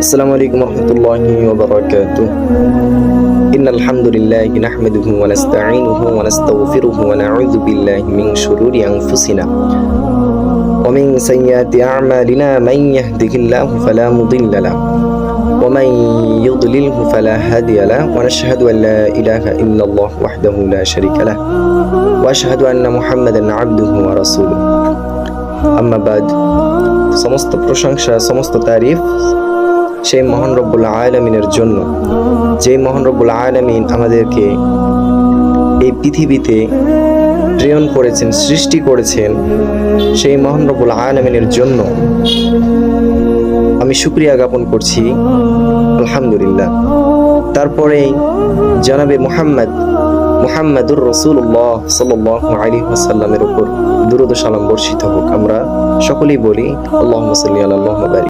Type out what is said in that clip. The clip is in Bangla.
আসসালামু আলাইকুম রহমতুল্লাহি ওয়া বারাকাতুহু। ইন্নাল হামদুলিল্লাহি নাহমাদুহু ওয়া নাস্তাঈনুহু ওয়া নাস্তাগফিরুহু ওয়া নাউযু বিল্লাহি মিন শুরুরি আনফুসিনা ওয়া মিন সাইয়্যাতি আ'মালিনা মান ইয়াহদিহিল্লাহু ফালা মুদিল্লা লাহু ওয়া মান ইউদ্লিলহু ফালা হাদিয়া লাহু ওয়া নাশহাদু আন লা ইলাহা ইল্লাল্লাহু ওয়াহদাহু লা শারীকা লাহু ওয়া আশহাদু আন্না মুহাম্মাদান আবদুহু ওয়া রাসূলুহু। আম্মা বাদ। সমস্ত প্রশংসা, সমস্ত তারিফ সেই মহান রব্বুল আলামিনের জন্য, যে মহান রব্বুল আলামিন আমাদেরকে এই পৃথিবীতে প্রেরণ করেছেন, সৃষ্টি করেছেন। সেই মহান রব্বুল আলামিনের জন্য আমি শুকরিয়া জ্ঞাপন করছি, আলহামদুলিল্লাহ। তারপরেই জনাবে মুহাম্মাদুর রাসূলুল্লাহ সাল্লাল্লাহু আলাইহি ওয়াসাল্লামের উপর দুরূদ ও সালাম বর্ষিত হোক। আমরা সকলেই বলি আল্লাহুম্মা সাল্লি আলা মুহাম্মাদ।